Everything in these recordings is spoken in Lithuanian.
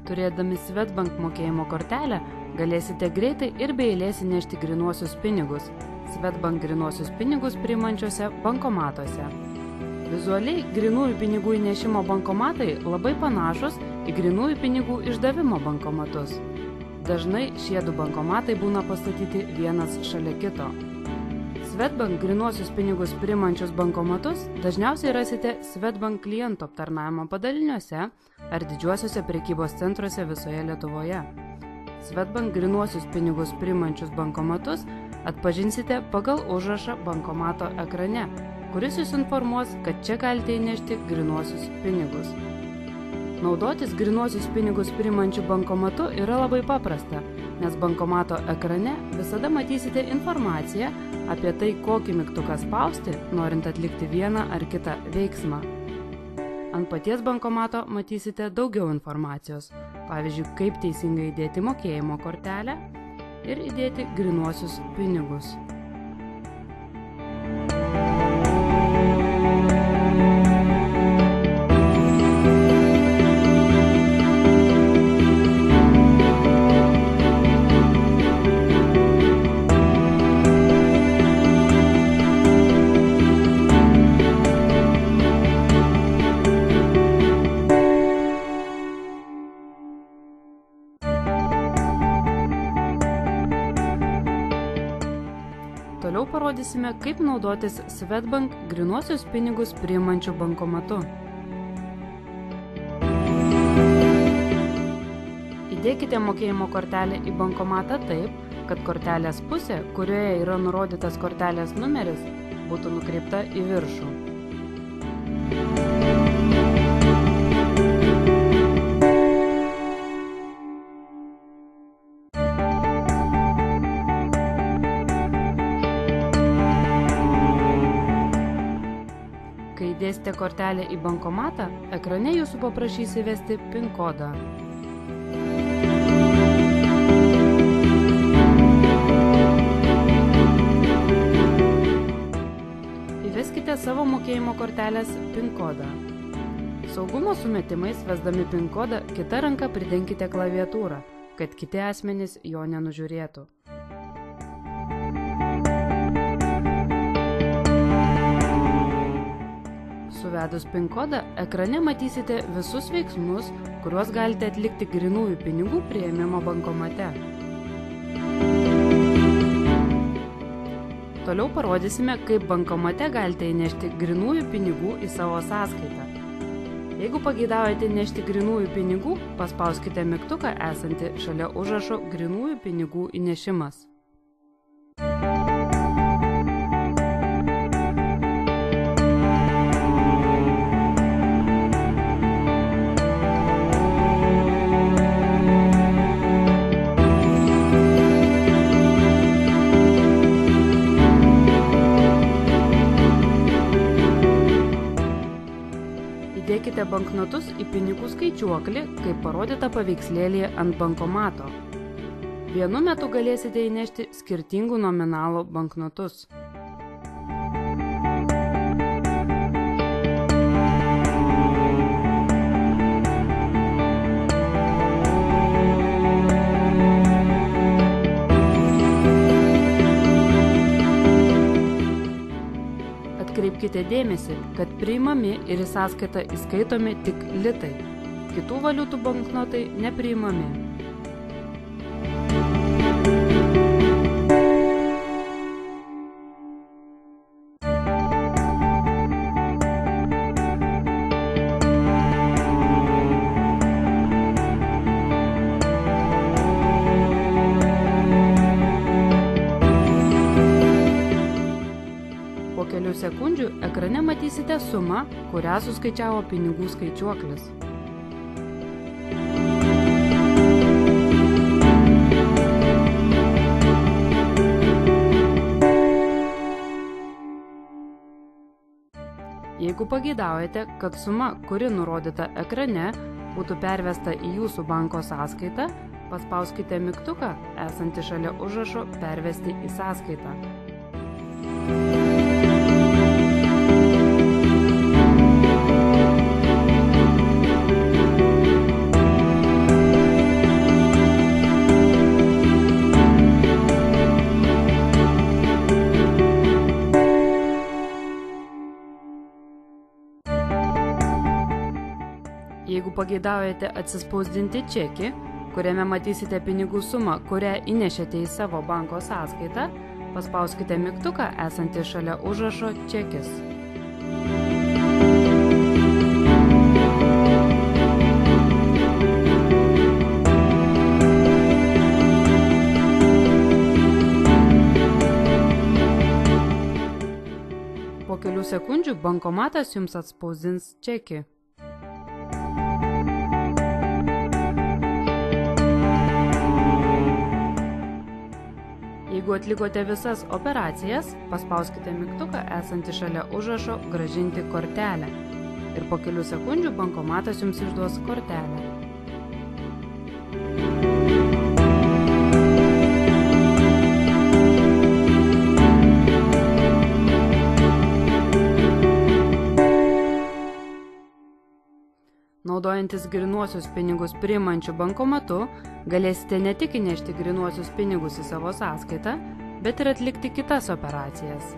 Turėdami Swedbank mokėjimo kortelę, galėsite greitai ir be eilės įnešti grynuosius pinigus Swedbank grynuosius pinigus priimančiuose bankomatuose. Vizualiai grynųjų pinigų įnešimo bankomatai labai panašus į grynųjų pinigų išdavimo bankomatus. Dažnai šie du bankomatai būna pastatyti vienas šalia kito. Swedbank grynuosius pinigus priimančius bankomatus dažniausiai rasite Swedbank klientų aptarnavimo padaliniuose ar didžiuosiuose prekybos centruose visoje Lietuvoje. Swedbank grynuosius pinigus priimančius bankomatus atpažinsite pagal užrašą bankomato ekrane, kuris jūs informuos, kad čia galite įnešti grynuosius pinigus. Naudotis grynuosius pinigus priimančių bankomatu yra labai paprasta, nes bankomato ekrane visada matysite informaciją apie tai, kokį mygtuką spausti, norint atlikti vieną ar kitą veiksmą. Ant paties bankomato matysite daugiau informacijos, pavyzdžiui, kaip teisingai įdėti mokėjimo kortelę ir įdėti grynuosius pinigus. Toliau parodysime, kaip naudotis Swedbank grynuosius pinigus priimančių bankomatu. Įdėkite mokėjimo kortelę į bankomatą taip, kad kortelės pusė, kurioje yra nurodytas kortelės numeris, būtų nukreipta į viršų. Kai įdėsite kortelę į bankomatą, ekrane jūsų paprašys įvesti PIN kodą. Įveskite savo mokėjimo kortelės PIN kodą. Saugumo sumetimais vesdami PIN kodą, kita ranka pridenkite klaviatūrą, kad kiti asmenys jo nenužiūrėtų. Suvedus PIN kodą, ekrane matysite visus veiksmus, kuriuos galite atlikti grynųjų pinigų priėmimo bankomate. Toliau parodysime, kaip bankomate galite įnešti grynųjų pinigų į savo sąskaitą. Jeigu pageidaujate įnešti grynųjų pinigų, paspauskite mygtuką esantį šalia užrašo grynųjų pinigų įnešimas. Įdėkite banknotus į pinigų skaičiuoklį, kaip parodyta paveikslėlyje ant bankomato. Vienu metu galėsite įnešti skirtingų nominalų banknotus. Atkreipkite dėmesį, kad priimami ir į sąskaitą įskaitomi tik litai. Kitų valiutų banknotai nepriimami. Po kelių sekundžių ekrane matysite sumą, kurią suskaičiavo pinigų skaičiuoklis. Jeigu pageidaujate, kad suma, kuri nurodyta ekrane, būtų pervesta į jūsų banko sąskaitą, paspauskite mygtuką esantį šalia užrašo pervesti į sąskaitą. Jeigu pageidaujate atsispausdinti čekį, kuriame matysite pinigų sumą, kurią įnešėte į savo banko sąskaitą, paspauskite mygtuką esantį šalia užrašo čekis. Po kelių sekundžių bankomatas jums atspausdins čekį. Jeigu atlikote visas operacijas, paspauskite mygtuką esantį šalia užrašo grąžinti kortelę ir po kelių sekundžių bankomatas jums išduos kortelę. Naudojantis grynuosius pinigus priimančiu bankomatu, galėsite ne tik įnešti grynuosius pinigus į savo sąskaitą, bet ir atlikti kitas operacijas.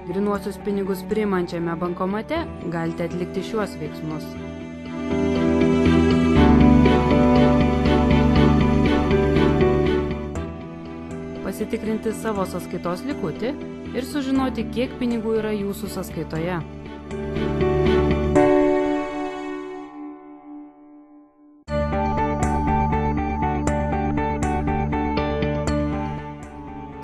Grynuosius pinigus priimančiame bankomate galite atlikti šiuos veiksmus. Pasitikrinti savo sąskaitos likutį ir sužinoti, kiek pinigų yra jūsų sąskaitoje.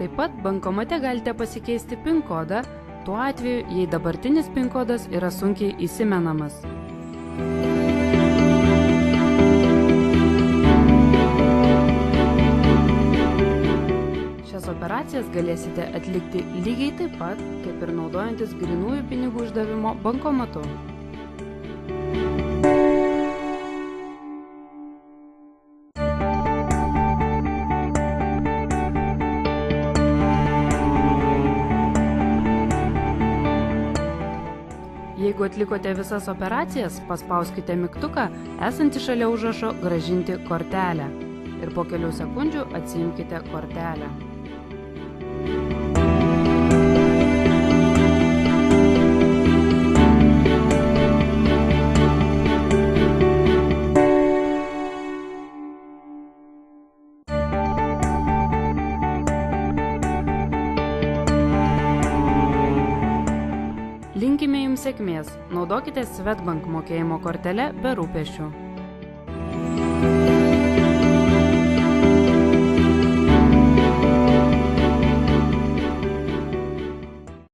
Taip pat bankomate galite pasikeisti PIN kodą, tuo atveju, jei dabartinis PIN kodas yra sunkiai įsimenamas. Šias operacijas galėsite atlikti lygiai taip pat, kaip ir naudojantis grynųjų pinigų išdavimo bankomatu. Jeigu atlikote visas operacijas, paspauskite mygtuką esantį šalia užrašo grąžinti kortelę ir po kelių sekundžių atsiimkite kortelę. Linkime jums sėkmės, naudokite Swedbank mokėjimo kortelę be rūpesčių.